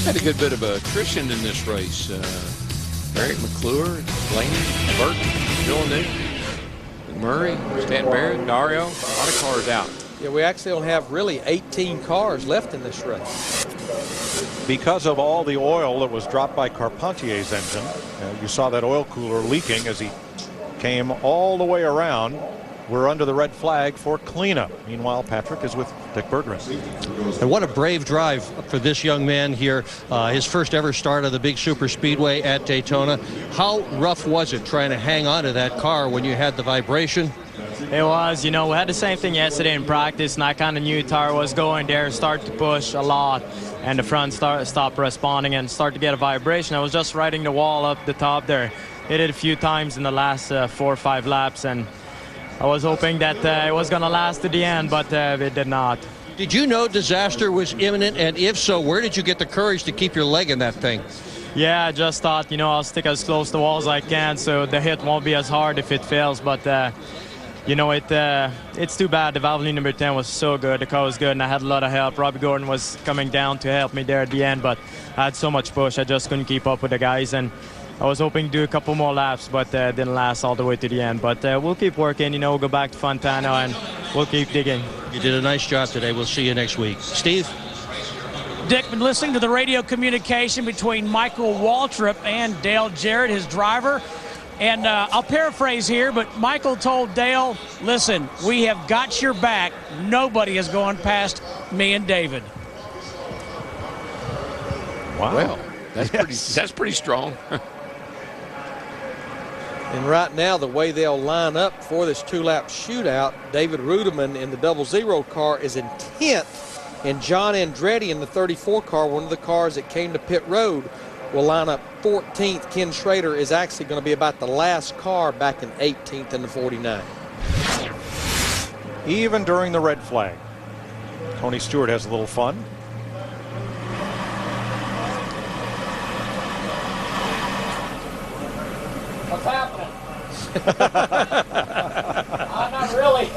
Had a good bit of attrition in this race. Eric McClure, Blaney, Burton, Villeneuve, Murray, Stan Barrett, Dario. A lot of cars out. Yeah, we actually don't have really 18 cars left in this race. Because of all the oil that was dropped by Carpentier's engine, you saw that oil cooler leaking as he came all the way around. We're under the red flag for cleanup. Meanwhile, Patrick is with Dick Berggren. And what a brave drive for this young man here. His first ever start of the big super speedway at Daytona. How rough was it trying to hang on to that car when you had the vibration? It was, you know, we had the same thing yesterday in practice, and I kind of knew the tire was going there, start to push a lot, and the front stopped responding and start to get a vibration. I was just riding the wall up the top there. Hit it a few times in the last 4 or 5 laps, and I was hoping that it was going to last to the end, but it did not. Did you know disaster was imminent, and if so, where did you get the courage to keep your leg in that thing? Yeah, I just thought, you know, I'll stick as close to the wall as I can so the hit won't be as hard if it fails, but you know, it's too bad. The Valvoline number 10 was so good. The car was good, and I had a lot of help. Robbie Gordon was coming down to help me there at the end, but I had so much push, I just couldn't keep up with the guys, and I was hoping to do a couple more laps, but didn't last all the way to the end. But we'll keep working, you know, we'll go back to Fontana, and we'll keep digging. You did a nice job today. We'll see you next week. Steve? Dick, been listening to the radio communication between Michael Waltrip and Dale Jarrett, his driver. And I'll paraphrase here, but Michael told Dale, listen, we have got your back. Nobody is going past me and David. Wow. Well, that's pretty strong. And right now, the way they'll line up for this 2-lap shootout, David Ruderman in the 00 car is in 10th, and John Andretti in the 34 car, one of the cars that came to pit road, will line up 14th. Ken Schrader is actually going to be about the last car back in 18th in the 49. Even during the red flag, Tony Stewart has a little fun. What's happening? Not really.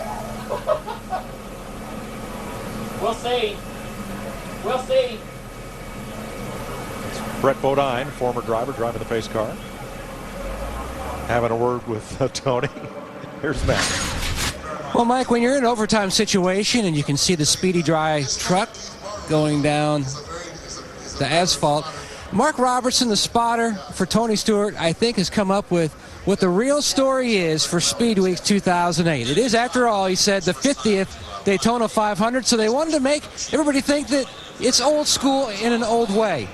We'll see. We'll see. Brett Bodine, former driver, driving the pace car, having a word with Tony. Here's Matt. Well, Mike, when you're in an overtime situation and you can see the Speedy Dry truck going down the asphalt, Mark Robertson, the spotter for Tony Stewart, I think has come up with what the real story is for Speed Weeks 2008. It is, after all, he said, the 50th Daytona 500, so they wanted to make everybody think that it's old school in an old way.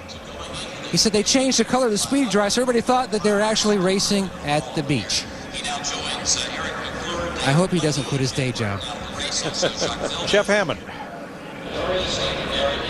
He said they changed the color of the Speedy Dry, so everybody thought that they were actually racing at the beach. I hope he doesn't quit his day job. Jeff Hammond.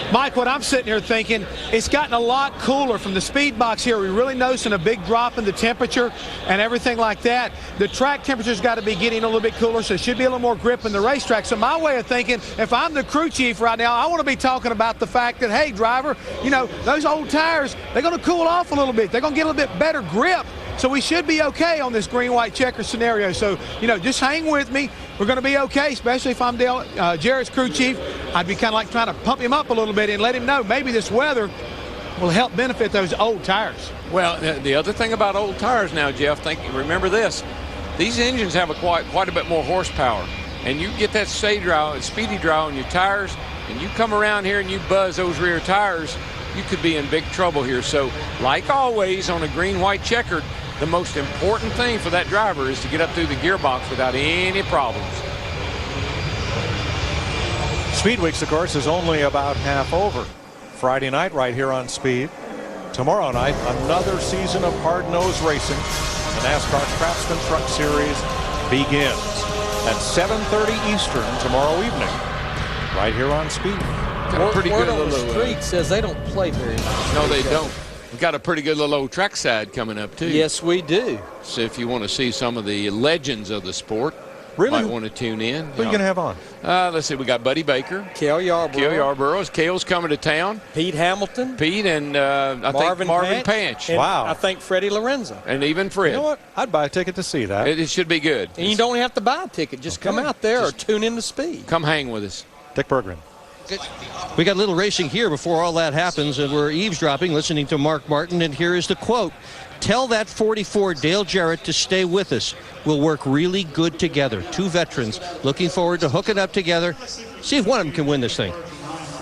Mike, what I'm sitting here thinking, it's gotten a lot cooler from the speed box here. We're really noticing a big drop in the temperature and everything like that. The track temperature's got to be getting a little bit cooler, so there should be a little more grip in the racetrack. So my way of thinking, if I'm the crew chief right now, I want to be talking about the fact that, hey, driver, you know, those old tires, they're going to cool off a little bit. They're going to get a little bit better grip. So we should be okay on this green-white checker scenario. So, you know, just hang with me. We're going to be okay, especially if I'm Dale Jarrett's crew chief. I'd be kind of like trying to pump him up a little bit and let him know maybe this weather will help benefit those old tires. Well, the other thing about old tires now, Jeff, remember this. These engines have quite a bit more horsepower. And you get that speedy dry on your tires, and you come around here and you buzz those rear tires, you could be in big trouble here. So, like always on a green-white checkered, the most important thing for that driver is to get up through the gearbox without any problems. Speed Weeks, of course, is only about half over. Friday night right here on Speed. Tomorrow night, another season of hard-nosed racing. The NASCAR Craftsman Truck Series begins at 7:30 Eastern tomorrow evening, right here on Speed. Got a pretty good little street says they don't play very much. No, they don't. We've got a pretty good little old trackside coming up, too. Yes, we do. So if you want to see some of the legends of the sport, really? Might want to tune in. Who are you going to have on? Let's see. We got Buddy Baker. Cale Yarborough. Cale's coming to town. Pete Hamilton. Pete and I think Marvin Panch. Wow. I think Freddie Lorenzo. And even Fred. You know what? I'd buy a ticket to see that. It should be good. And you don't have to buy a ticket. Just come out there or tune in to Speed. Come hang with us. Dick Berggren. We got a little racing here before all that happens, and we're eavesdropping, listening to Mark Martin, and here is the quote. Tell that 44 Dale Jarrett to stay with us. We'll work really good together. Two veterans looking forward to hooking up together. See if one of them can win this thing.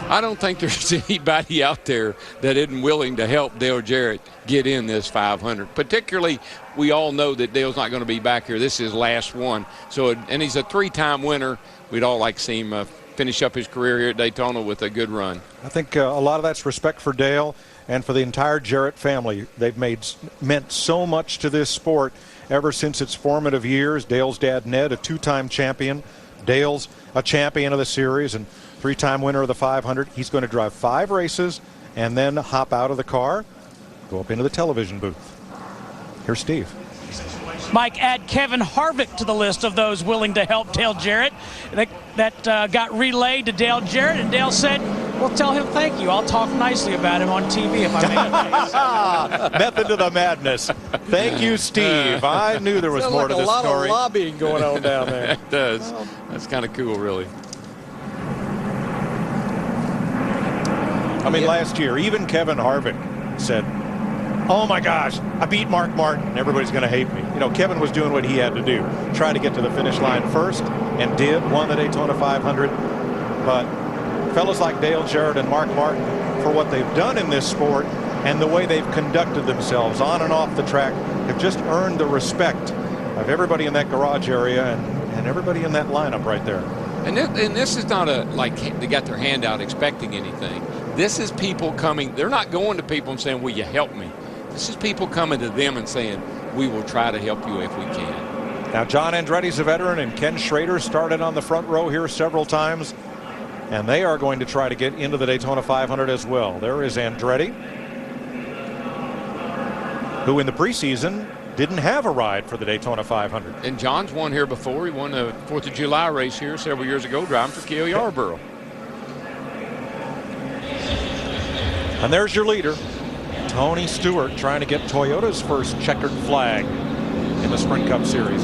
I don't think there's anybody out there that isn't willing to help Dale Jarrett get in this 500. Particularly, we all know that Dale's not going to be back here. This is his last one. And he's a 3-time winner. We'd all like to see him finish up his career here at Daytona with a good run. I think a lot of that's respect for Dale and for the entire Jarrett family. They've meant so much to this sport ever since its formative years. Dale's dad, Ned, a 2-time champion. Dale's a champion of the series and 3-time winner of the 500. He's going to drive 5 races and then hop out of the car, go up into the television booth. Here's Steve. Mike, add Kevin Harvick to the list of those willing to help Dale Jarrett. That got relayed to Dale Jarrett, and Dale said, well, tell him thank you. I'll talk nicely about him on TV if I make it. Method to the madness. Thank you, Steve. I knew there was more to this story. Sounds like a lot of lobbying going on down there. It does. That's kind of cool, really. I mean, last year, even Kevin Harvick said, oh my gosh, I beat Mark Martin. Everybody's going to hate me. You know, Kevin was doing what he had to do. Try to get to the finish line first, and did. Won the Daytona 500. But fellas like Dale Jarrett and Mark Martin, for what they've done in this sport and the way they've conducted themselves on and off the track, have just earned the respect of everybody in that garage area and everybody in that lineup right there. And this is not like they got their hand out expecting anything. This is people coming. They're not going to people and saying, will you help me? This is people coming to them and saying, we will try to help you if we can. Now, John Andretti's a veteran, and Ken Schrader started on the front row here several times, and they are going to try to get into the Daytona 500 as well. There is Andretti, who in the preseason didn't have a ride for the Daytona 500. And John's won here before. He won the 4th of July race here several years ago, driving for Cale Yarborough. And there's your leader, Tony Stewart, trying to get Toyota's first checkered flag in the Sprint Cup Series.